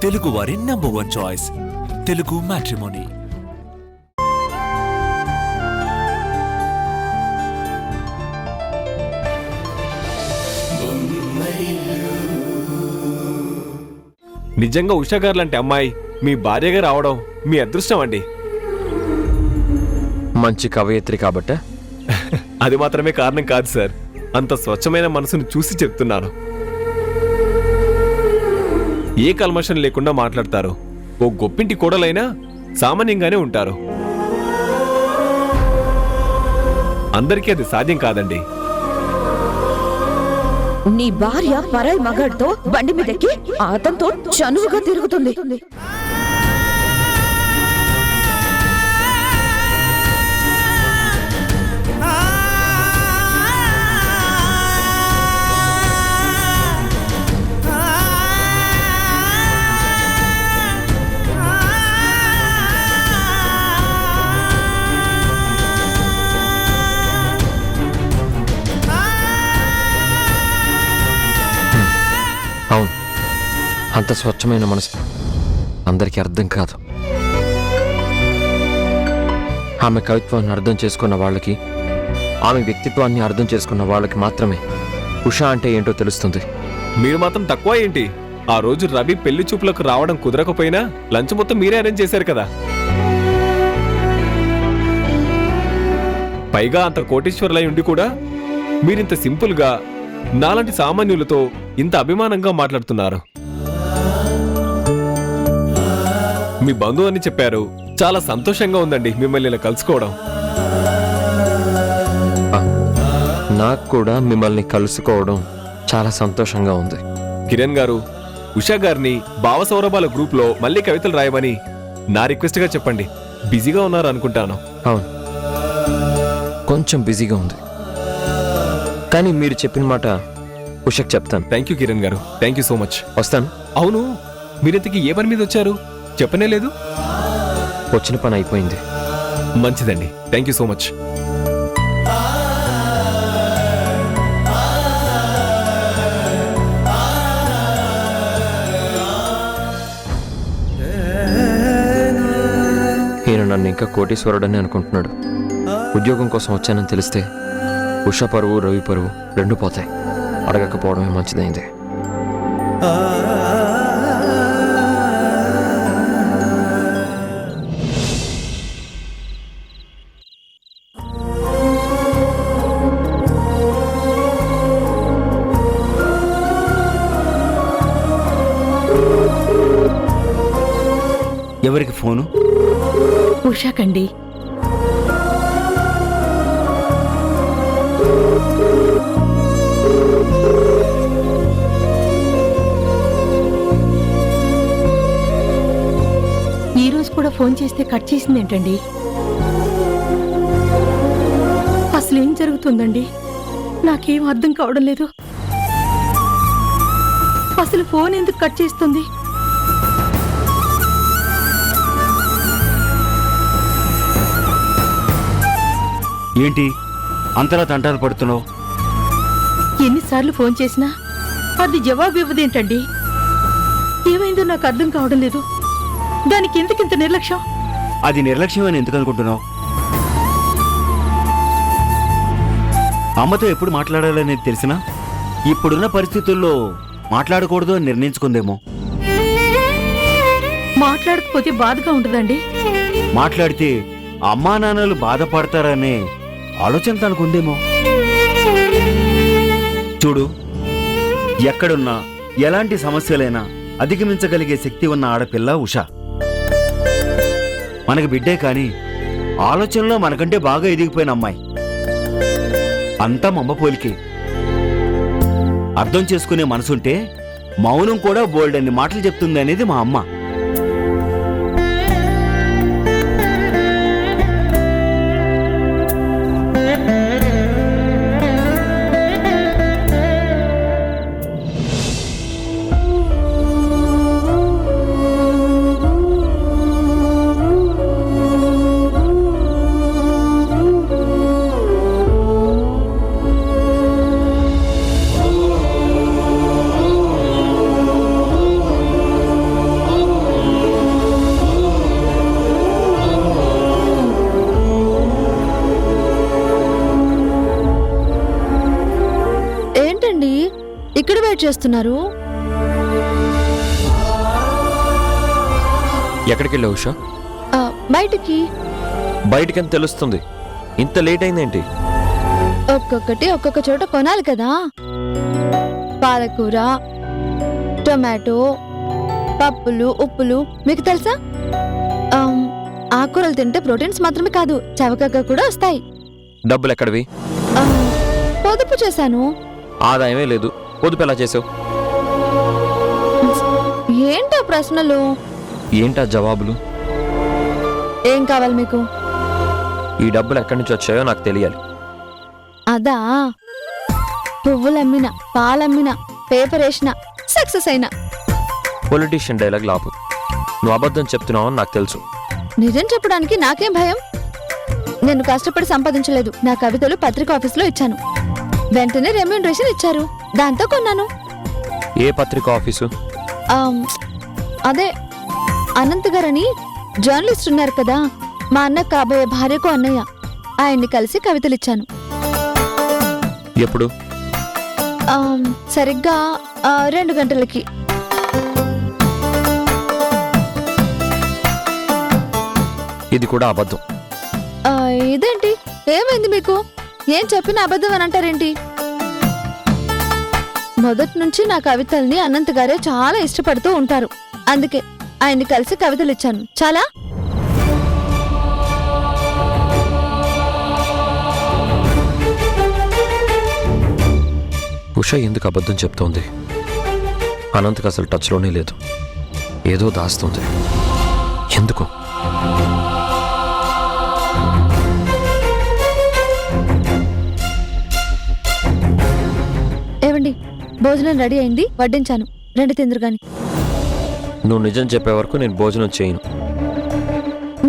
తెలుగు వారి number 1 choice Telugu matrimony. నిజంగా ఉషా గారు లాంటి అమ్మాయి మీ భార్యగా రావడం మీ అదృష్టం అండి. మంచి కవయిత్రి కాబట్టే? అది మాత్రమే కారణం కాదు సార్, అంత స్వచ్ఛమైన మనసును చూసి చెప్తున్నాను. ఏ కల్మషం లేకుండా మాట్లాడతారు. ఓ గొప్పింటి కోడలైనా సామాన్యంగానే ఉంటారు. అందరికీ అది సాధ్యం కాదండి. నీ భార్య పరాయి మగాడితో బండి మీదకి అతనితో చనువుగా తిరుగుతుంది. అవును, అంత స్వచ్ఛమైన మనసు అందరికీ అర్థం కాదు. ఆమె కవిత్వాన్ని అర్థం చేసుకున్న వాళ్ళకి, ఆమె వ్యక్తిత్వాన్ని అర్థం చేసుకున్న వాళ్ళకి మాత్రమే ఉషా అంటే ఏంటో తెలుస్తుంది. మీరు మాత్రం తక్కువ ఏంటి? ఆ రోజు రవి పెళ్లి చూపులకు రావడం కుదరకపోయినా లంచ్ మొత్తం మీరే అరేంజ్ చేశారు కదా. పైగా అంత కోటీశ్వరులై ఉండి కూడా మీరింత సింపుల్గా నాలాంటి సామాన్యులతో ఇంత అభిమానంగా మాట్లాడుతున్నారు. మీ బంధువు అని చెప్పారు, చాలా సంతోషంగా ఉందండి మిమ్మల్ని ఇలా కలుసుకోవడం. నాకు కూడా మిమ్మల్ని కలుసుకోవడం చాలా సంతోషంగా ఉంది. కిరణ్ గారు, ఉషా గారిని భావసౌరభాల గ్రూప్లో మళ్ళీ కవితలు రాయమని నా రిక్వెస్ట్గా చెప్పండి. బిజీగా ఉన్నారు అనుకుంటాను. అవును, కొంచెం బిజీగా ఉంది, కానీ మీరు చెప్పిన మాట ఉషకు చెప్తాను. థ్యాంక్ యూ కిరణ్ గారు, థ్యాంక్ యూ సో మచ్. వస్తాను. అవును, మీరింతకి ఏ పని మీద వచ్చారు? చెప్పనే లేదు. వచ్చిన పని అయిపోయింది. మంచిదండి, థ్యాంక్ యూ సో మచ్. ఈయన నన్ను ఇంకా కోటీశ్వరుడని అనుకుంటున్నాడు. ఉద్యోగం కోసం వచ్చానని తెలిస్తే ఉషా పరువు, రవి పరువు రెండు పోతాయి. అడగకపోవడమే మంచిదైంది. ఎవరికి ఫోను? ఉషాకండి. ఈరోజు కూడా ఫోన్ చేస్తే కట్ చేసిందేంటండి? అసలు ఏం జరుగుతుందండి? నాకేం అర్థం కావడం లేదు. అసలు ఫోన్ ఎందుకు కట్ చేస్తుంది? ఏంటి అంతలా తంటాలు పడుతున్నావు? ఎన్నిసార్లు ఫోన్ చేసినా అది జవాబు ఇవ్వదేంటండి? ఏమైందో నాకు అర్థం కావడం లేదు. దానికి ఎందుకింత నిర్లక్ష్యం? అది నిర్లక్ష్యం అని ఎందుకు అనుకుంటున్నావు? అమ్మతో ఎప్పుడు మాట్లాడాలనేది తెలిసినా ఇప్పుడున్న పరిస్థితుల్లో మాట్లాడకూడదు అని నిర్ణయించుకుందేమో. మాట్లాడకపోతే బాధగా ఉంటుందండి. మాట్లాడితే అమ్మా నాన్నలు బాధపడతారనే ఆలోచన తనకుందేమో. చూడు, ఎక్కడున్నా ఎలాంటి సమస్యలైనా అధిగమించగలిగే శక్తి ఉన్న ఆడపిల్ల ఉషా. మనకి బిడ్డే కానీ ఆలోచనలో మనకంటే బాగా ఎదిగిపోయిన అమ్మాయి. అంతా మమ్మ పోలికే. అర్థం చేసుకునే మనసుంటే మౌనం కూడా బోల్డన్ని మాటలు చెప్తుంది అనేది మా అమ్మ. చేస్తున్నారు? ఎక్కడికి వెళ్ళావు ఉషా? బయటికి. బయటికని తెలుస్తుంది, ఇంత లేట్ అయిందేంటి? ఒక్కొక్కటి ఒక్కొక్క చోట కొనాలి కదా. పాలకూర, టొమాటో, పప్పులు, ఉప్పులు మీకు తెలుసా? ఆకుకూరలు తింటే ప్రోటీన్స్ మాత్రమే కాదు, చవకగా కూడా వస్తాయి. డబ్బులు ఎక్కడివి? పొదుపు చేశాను. ఆదాయమే లేదు, పొదుపు ఎలా చేసావు? ఏంటా ప్రశ్నలు? ఏంటా జవాబులు? ఏం కావాలి మీకు? ఈ డబ్బులు ఎక్కడి నుంచి వచ్చాయో నాకు తెలియాలి. అదా, పువ్వులమ్మిన, పాలమ్మిన, పేపర్ వేసిన, సక్సెస్ అయినా. పొలిటీషియన్ డైలాగ్ లాపు. నువ్వు అబద్ధం చెప్తున్నావు అని నాకు తెలుసు. నిజం చెప్పడానికి నాకేం భయం? నేను కష్టపడి సంపాదించలేదు. నా కవితలు పత్రిక ఆఫీసులో ఇచ్చాను, వెంటనే రెమ్యూనరేషన్ ఇచ్చారు, దాంతో కొన్నాను. ఏ పత్రిక ఆఫీసు? అదే అనంత్ గారని జర్నలిస్ట్ ఉన్నారు కదా, మా అన్న కాబోయే భార్యకు అన్నయ్య, ఆయన్ని కలిసి కవితలు ఇచ్చాను. ఎప్పుడు? సరిగ్గా 2 గంటలకి. ఇది కూడా అబద్ధం. ఇదేంటి, ఏమైంది మీకు? ఏం చెప్పినా అబద్ధం అని అంటారేంటి? మొదటి నుంచి నా కవితల్ని అనంత్ గారే చాలా ఇష్టపడుతూ ఉంటారు, అందుకే ఆయన్ని కలిసి కవితలు ఇచ్చాను. చాలా. ఉష ఎందుకు అబద్ధం చెప్తోంది? అనంతకు అసలు టచ్లోనే లేదు, ఏదో దాస్తుంది. ఎందుకు? ఏవండి, భోజనం రెడీ అయింది, వడ్డించాను, రండి తిందురు గాని. నువ్వు నిజం చెప్పే వరకు నేను భోజనం చేయను.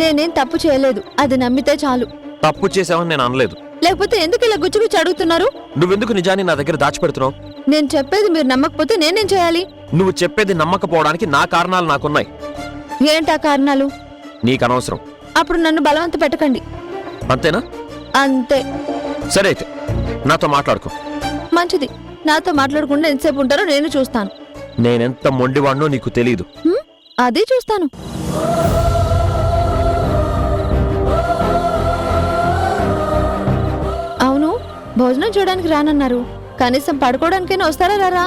నేనేం తప్పు చేయలేదు, అది నమ్మితే చాలు. తప్పు చేసావని నేను అనలేదు. లేకపోతే ఎందుకు ఇలా గుచ్చి అడుగుతున్నారు? నువ్వెందుకు నిజాన్ని నా దగ్గర దాచిపెడుతున్నావు? నేను చెప్పేది మీరు నమ్మకపోతే నేనేం చేయాలి? నువ్వు చెప్పేది నమ్మకపోవడానికి నా కారణాలు నాకున్నాయి. ఏంటా కారణాలు? నీకు అనవసరం. అప్పుడు నన్ను బలవంత పెట్టకండి. అంతేనా? అంతే. సరే అయితే నాతో మాట్లాడుకో. మంచిది, నాతో మాట్లాడకుండా ఎంతసేపు ఉంటారో నేను చూస్తాను. నేనెంత మొండివాడినో నీకు తెలీదు. అది చూస్తాను. అవును, భోజనం చేయడానికి రానన్నారు, కనీసం పడుకోవడానికైనా వస్తారా రారా?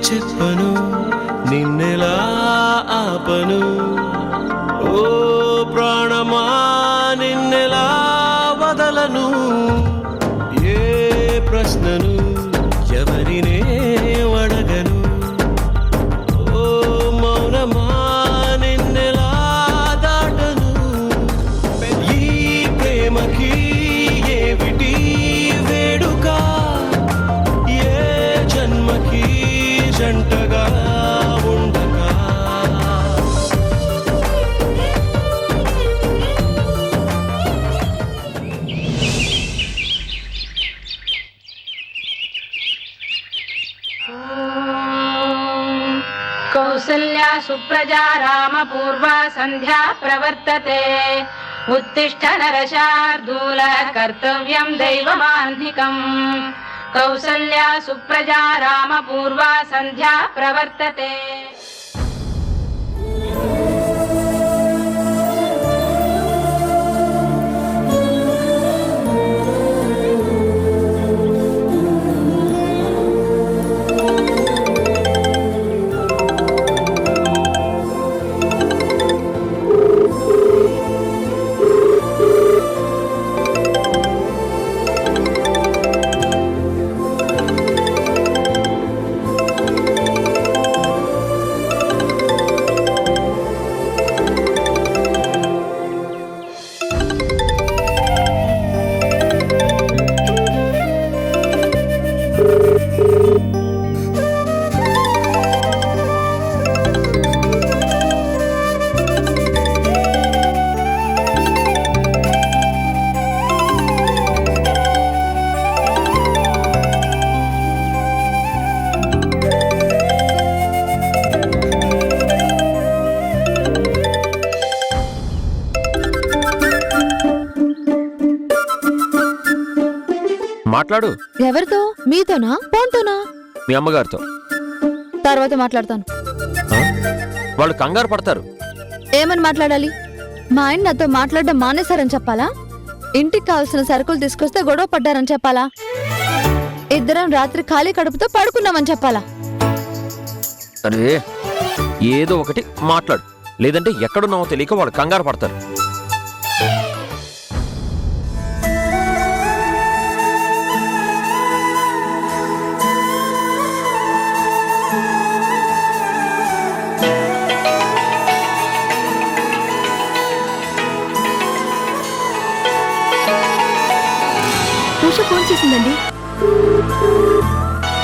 చెప్పను నిన్నెలా ఆపను, ఓ ప్రాణమా నిన్నెలా వదలను, ఏ ప్రశ్నను ఎవరినే అడగను, ఓ మౌనమా నిన్నెలా దాటను, ఈ ప్రేమకి ఏమిటి వేడుక, ఏ జన్మకి జంటగా ఉండగా. కౌసల్యా సుప్రజా రామ పూర్వా సంధ్యా ప్రవర్తతే, ఉత్తిష్ఠ నరశార్దూల కర్తవ్యం దైవమాన్నికం. కౌసల్యా సుప్రజా రామ పూర్వా సంధ్యా ప్రవర్తతే. మాట్లాడు. ఎవరితో? మీతోనా? ఫోన్తోనా? మీ అమ్మగారితో. తర్వాత మాట్లాడతాను. వాళ్ళు కంగారు పడతారు. ఏమని మాట్లాడాలి? మా ఆయన నాతో మాట్లాడడం మానేశారని చెప్పాలా? ఇంటికి కావాల్సిన సరుకులు తీసుకొస్తే గొడవ పడ్డారని చెప్పాలా? ఇద్దరం రాత్రి ఖాళీ కడుపుతో పడుకున్నామని చెప్పాలా? అరే ఏదో ఒకటి మాట్లాడు, లేదంటే ఎక్కడున్నావో తెలియక వాళ్ళు కంగారు పడతారు. ఉష ఫోన్ చేసిందండి.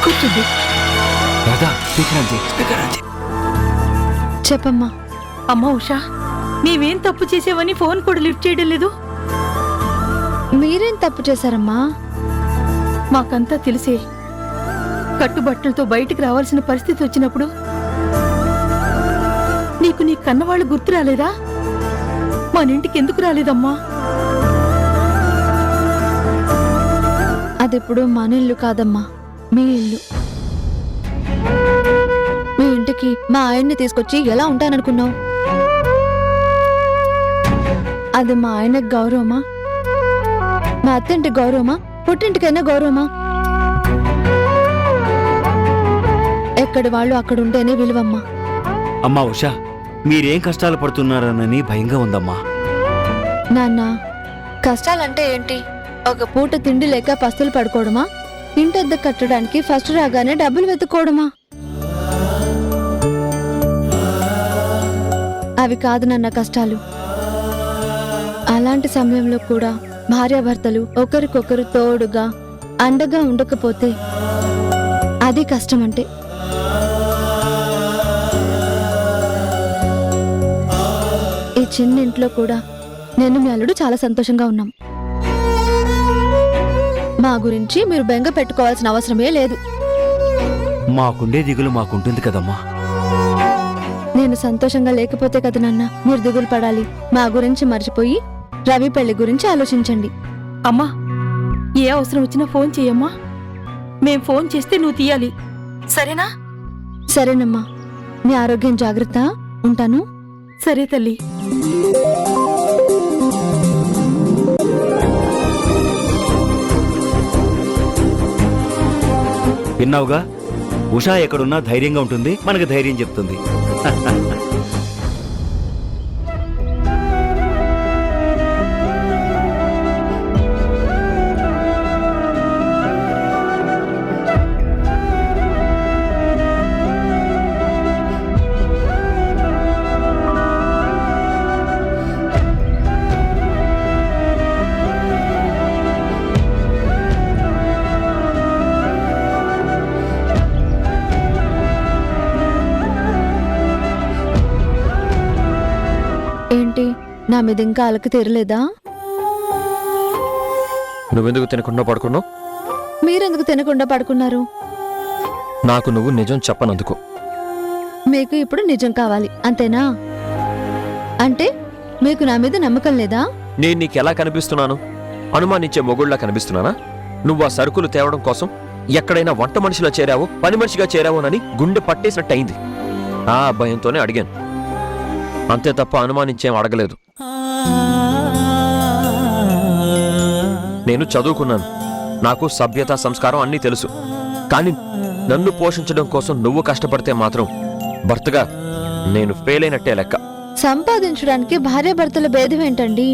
కూర్చుంది. చెప్పమ్మా. అమ్మా ఉషా, నీవేం తప్పు చేసావని ఫోన్ కూడా లిఫ్ట్ చేయడం లేదు. మీరేం తప్పు చేశారమ్మా? మాకంతా తెలిసే కట్టుబట్టలతో బయటికి రావాల్సిన పరిస్థితి వచ్చినప్పుడు నీకు నీ కన్నవాళ్ళు గుర్తు రాలేదా? మన ఇంటికి ఎందుకు రాలేదమ్మా? అదిప్పుడు మన ఇల్లు కాదమ్మా, మీ ఇల్లు. మీ ఇంటికి మా ఆయన్ని తీసుకొచ్చి ఎలా ఉంటాననుకున్నావు? అది మా ఆయనకు గౌరవమా? మా అత్తింటికి గౌరవమా? పుట్టింటికైనా గౌరవమా? ఎక్కడి వాళ్ళు అక్కడ ఉంటేనే విలువమ్మా. అమ్మా ఉషా, మీరేం కష్టాలు పడుతున్నారనని భయంగా ఉందమ్మా. నాన్న, కష్టాలంటే ఏంటి? ఒక పూట తిండి లేక పస్తులు పడుకోవడమా? ఇంటద్దె కట్టడానికి ఫస్ట్ రాగానే డబ్బులు వెతుక్కోవడమా? అవి కాదు నాన్న కష్టాలు. అలాంటి సమయంలో కూడా భార్యాభర్తలు ఒకరికొకరు తోడుగా అండగా ఉండకపోతే అది కష్టం అంటే. ఈ చిన్న ఇంట్లో కూడా నేను మీ అల్లుడు చాలా సంతోషంగా ఉన్నాం. మా గురించి మీరు బెంగ పెట్టుకోవాల్సిన అవసరమే లేదు. మాకుండే దిగులు మాకుంటుంది కదమ్మా. నేను సంతోషంగా లేకపోతే కదా నాన్న మీరు దిగులు పడాలి. మా గురించి మర్చిపోయి రవి పెళ్లి గురించి ఆలోచించండి. అమ్మా, ఏ అవసరం వచ్చినా ఫోన్ చెయ్యమ్మా. మేం ఫోన్ చేస్తే నువ్వు తీయాలి, సరేనా? సరేనమ్మా, మీ ఆరోగ్యం జాగ్రత్త. ఉంటాను. సరే తల్లి. విన్నావుగా, ఉషా ఎక్కడున్నా ధైర్యంగా ఉంటుంది, మనకు ధైర్యం చెప్తుంది. ఏంటి, నా మీద ఇంకా అలక తీరలేదా? నువ్వెందుకు తినకుండా పడుకున్నావు? మీరెందుకు తినకుండా పడుకున్నారు? నాకు నువ్వు నిజం చెప్పనందుకు. మీకు ఇప్పుడు నిజం కావాలి అంతేనా? అంటే మీకు నా మీద నమ్మకం లేదా? నేను నీకెలా కనిపిస్తున్నాను? అనుమానించే మొగుళ్ళలా కనిపిస్తున్నానా? నువ్వు ఆ సరుకులు తేవడం కోసం ఎక్కడైనా వంట మనిషిలా చేరావో పని మనిషిగా చేరావోనని గుండె పట్టేసినట్టు అయింది. ఆ భయంతోనే అడిగాను, అంతే తప్ప అనుమానించేం అడగలేదు. నేను చదువుకున్నాను, నాకు సభ్యత సంస్కారం అన్నీ తెలుసు. కానీ నన్ను పోషించడం కోసం నువ్వు కష్టపడితే మాత్రం భర్తగా నేను ఫెయిల్ అయినట్టే లెక్క. సంపాదించడానికి భార్యాభర్తల భేదం ఏంటండి?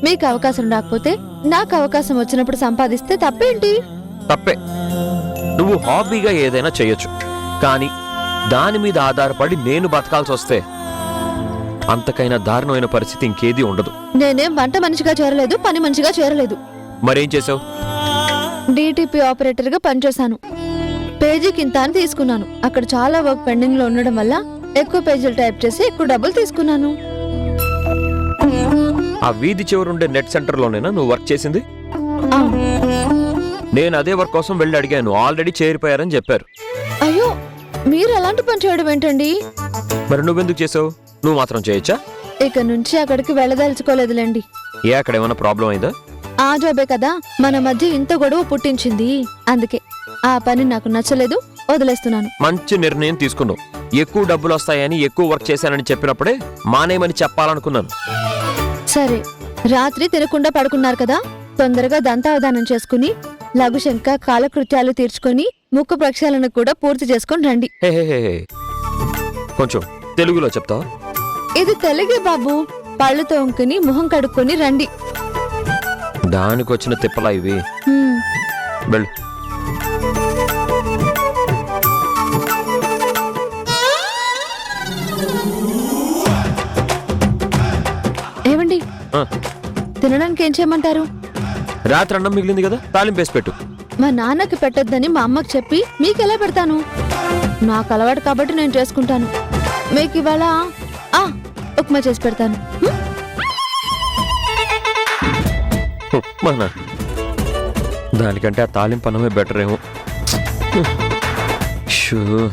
మీకు అవకాశం రాకపోతే నాకు అవకాశం వచ్చినప్పుడు సంపాదిస్తే తప్పేంటి? తప్పే. నువ్వు హాబీగా ఏదైనా చేయొచ్చు, కానీ దాని మీద ఆధారపడి నేను బతకాల్సి వస్తే అంతకైనా దారుణమైన పరిస్థితి ఇంకేదీ ఉండదు. నేనేం వంట మనిషిగా చేరలేదు, పని మనిషిగా చేరలేదు. మరేం చేసావు? డిటిపి ఆపరేటర్గా పనిచేశాను. పేజీకి ఇంత అని తీసుకున్నాను. అక్కడ చాలా వర్క్ పెండింగ్ లో ఉండడం వల్ల ఎక్కువ పేజీలు టైప్ చేసి ఎక్కువ డబ్బులు తీసుకున్నాను. ఆ వీధి చివరుండే నెట్ సెంటర్లోనేనా నువ్వు వర్క్ చేసింది? అవును. నేను అదే వర్క్ కోసం వెళ్ళి అడిగాను, ఆల్రెడీ చేరిపోయారని చెప్పారు. అయ్యో, మీరు అలాంటి పని చేయడం ఏంటండి? మరి నువ్వెందుకు చేసావు? నువ్వు మాత్రం చేయొచ్చా? ఇక నుంచి అక్కడికి వెళ్ళదలుచుకోలేదులేండి. ఏ అక్కడ ఏమైనా ప్రాబ్లం అయిందా? ఆ జాబే కదా మన మధ్య ఇంత గొడవ పుట్టించింది. అందుకే ఆ పని నాకు నచ్చలేదు, వదిలేస్తున్నాను. మంచి నిర్ణయం తీసుకున్నావు. ఎక్కువ డబ్బులు వస్తాయని ఎక్కువ వర్క్ చేశానని చెప్పినప్పుడే మానేమని చెప్పాలనుకున్నాను. సరే, రాత్రి తినకుండా పడుకున్నారు కదా, తొందరగా దంతావధానం చేసుకుని లఘుశంక కాలకృత్యాలు తీర్చుకొని ముక్కు ప్రక్షాళన కూడా పూర్తి చేసుకొని రండి. హే హే హే, కొంచెం తెలుగులో చెప్తావా? ఇది తెలుగే బాబు. పళ్ళు తోముకుని మొహం కడుక్కొని రండి. దానికి వచ్చిన తిప్పలా ఇవి. హ్మ్. వెళ్ళు. ఏమండి, ఆ, తినడానికి ఏం చేయమంటారు? రాత్రి అన్నం మిగిలింది కదా, తాలింపేసి పెట్టు. మా నాన్నకి పెట్టొద్దని మా అమ్మకి చెప్పి మీకెలా పెడతాను? నాకు అలవాటు కాబట్టి నేను చేసుకుంటాను. మీకు ఇవాళ ఉప్మా చేసి పెడతాను. మన దానికంటే ఆ తాలింపు అన్నమే బెటర్ ఏమో. షూ.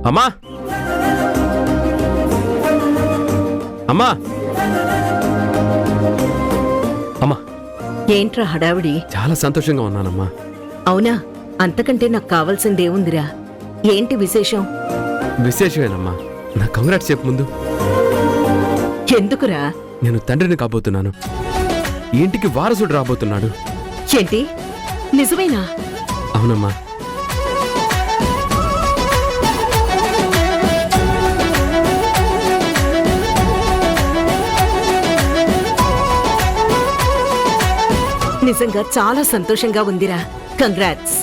అమ్మా అమ్మా అమ్మా, ఏంట్రా హడావిడి? చాలా సంతోషంగా ఉన్నానమ్మా. అవునా? అంతకంటే నాకు కావాల్సిందేముందిరా? ఏంటి విశేషం? విశేషమేనమ్మా. నా కంగ్రాట్స్ చెప్పు ముందు. ఎందుకురా? నేను తండ్రిని కాబోతున్నాను. ఈ ఇంటికి వారసుడు రాబోతున్నాడు. ఏంటి, నిజమేనా? అవునమ్మా. నిజంగా చాలా సంతోషంగా ఉందిరా. కంగ్రాట్స్.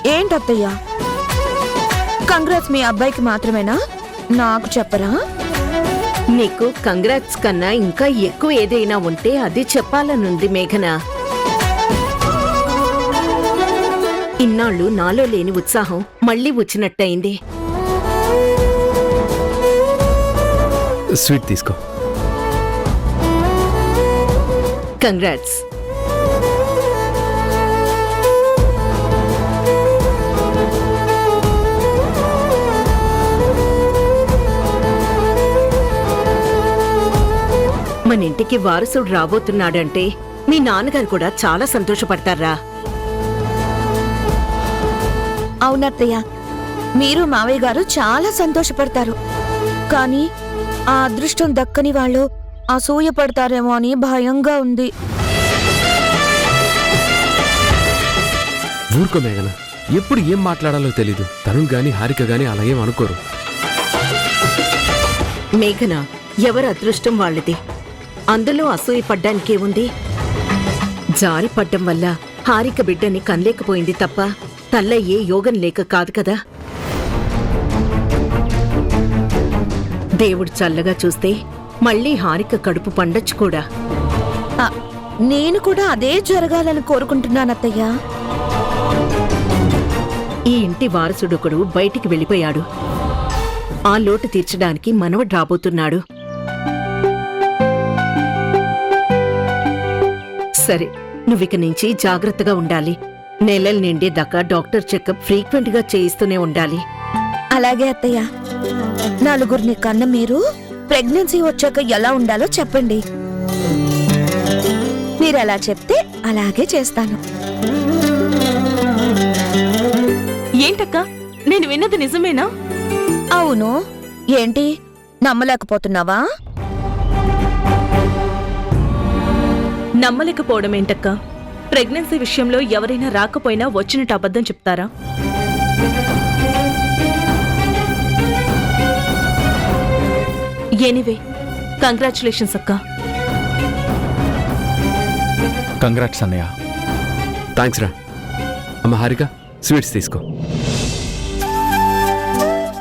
ఏంటత్తయ్యా, కంగ్రాట్స్ మీ అబ్బాయికి మాత్రమేనా? నాకు చెప్పరా? నీకు కంగ్రాట్స్ కన్నా ఇంకా ఎక్కువ ఏదైనా ఉంటే అది చెప్పాలనుంది మేఘన. ఇన్నాళ్ళు నాలో లేని ఉత్సాహం మళ్ళీ వచ్చినట్టయింది. స్వీట్ తీసుకో. కంగ్రాట్స్. మన ఇంటికి వారసుడు రాబోతున్నాడంటే మీ నాన్నగారు కూడా చాలా సంతోషపడతారా? అవునత్తయ్య, మీరు మావయ్య గారు చాలా సంతోషపడతారు. కానీ ఆ అదృష్టం దక్కని వాళ్ళు అసూయ పడతారేమో అని భయంగా ఉంది. ఊరుకో మేఘన, ఎప్పుడు ఏం మాట్లాడాలో తెలీదు. తరుణ్ గాని హారిక గాని అలా ఏం అనుకోరు. మేఘన, ఎవరి అదృష్టం వాళ్ళది. అందులో అసూయ పడ్డానికేముంది? జారి పడ్డం వల్ల హారిక బిడ్డని కనలేకపోయింది తప్ప తల్లయ్యే యోగం లేక కాదు కదా. దేవుడు చల్లగా చూస్తే మళ్ళీ హారిక కడుపు పండొచ్చు కూడా. నేను కూడా అదే జరగాలని కోరుకుంటున్నానత్తయ్యా. ఈ ఇంటి వారసుడొకడు బయటికి వెళ్ళిపోయాడు. ఆ లోటు తీర్చడానికి మనవడు రాబోతున్నాడు. సరే, నువ్విక నుంచి జాగ్రత్తగా ఉండాలి. నెలలు నిండేదాకా డాక్టర్ చెకప్ ఫ్రీక్వెంట్ గా చేయిస్తూనే ఉండాలి. అలాగే అత్తయ్య. నలుగురిని కన్న మీరు ప్రెగ్నెన్సీ వచ్చాక ఎలా ఉండాలో చెప్పండి. మీరు ఎలా చెప్తే అలాగే చేస్తాను. ఏంటక్క, నేను విన్నది నిజమేనా? అవును. ఏంటి, నమ్మలేకపోతున్నావా? నమ్మలేకపోవడం ఏంటక్క? ప్రెగ్నెన్సీ విషయంలో ఎవరైనా రాకపోయినా వచ్చినట్టు అబద్ధం చెప్తారా? ఎనీవే, కంగ్రాచులేషన్స్ అక్క. కంగ్రాట్స్ అన్నయ్య. థ్యాంక్స్ రా. అమ్మ హారిక స్వీట్స్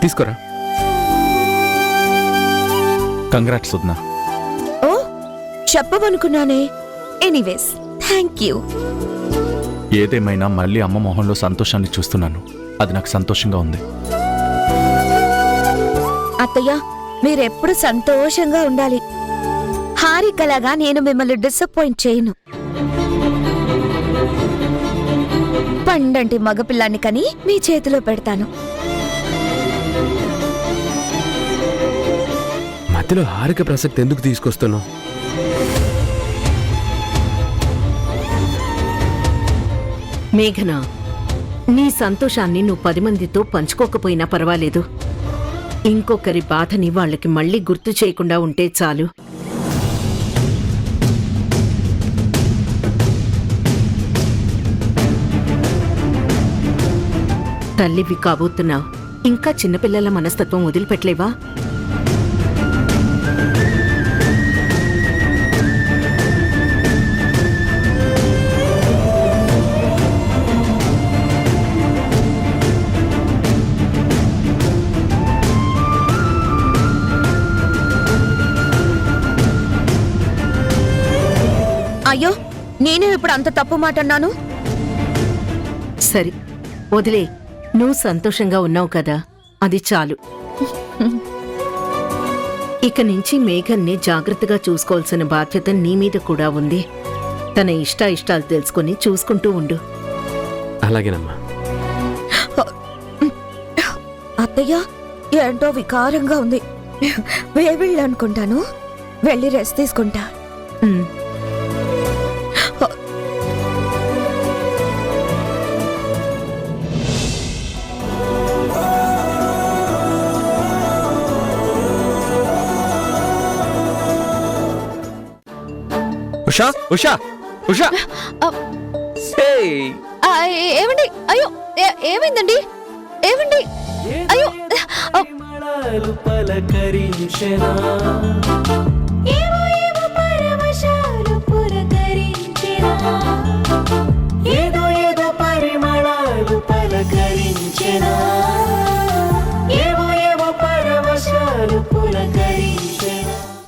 తీసుకోరా. కంగ్రాట్స్ సుద్నా. ఓ చెప్పమనుకున్నానే. Anyways thank you. ఏదేమైనా మళ్ళీ అమ్మ మొహంలో సంతోషాన్ని చూస్తున్నాను. అది నాకు సంతోషంగా ఉంది. అత్తయ్య మీరెప్పుడు సంతోషంగా ఉండాలి. హారికలాగా నేను మిమ్మల్ని డిసప్పాయింట్ చేయను. పండంటి మగపిల్లాన్ని కని మీ చేతిలో పెడతాను. మధ్యలో హారిక ప్రసక్తి ఎందుకు తీసుకొస్తున్నావు? మేఘన, నీ సంతోషాన్ని నువ్వు 10 మందితో పంచుకోకపోయినా పర్వాలేదు. ఇంకొకరి బాధని వాళ్ళకి మళ్ళీ గుర్తు చేయకుండా ఉంటే చాలు. తల్లివి కాబోతున్నావు. ఇంకా చిన్నపిల్లల మనస్తత్వం వదిలిపెట్టలేవా? అయ్యో నేను ఇప్పుడు అంత తప్పు మాట అన్నాను. సరే వదిలే, నువ్వు సంతోషంగా ఉన్నావు కదా, అది చాలు. ఇక నుంచి మేఘన్ని జాగ్రత్తగా చూసుకోవాల్సిన బాధ్యత నీ మీద కూడా ఉంది. తన ఇష్టాలు తెలుసుకుని చూసుకుంటూ ఉండు. అలాగేనమ్మా. అత్తయ్య ఏంటో వికారంగా ఉంది. వేవిళ్ళు అనుకుంటాను. వెళ్ళి రెస్ట్ తీసుకుంటా. ఉమ్. ఉషా ఉషా ఉషా ఏమండి? అయ్యో ఏమైందండి? ఏమండి? అయ్యో పలకరించెనా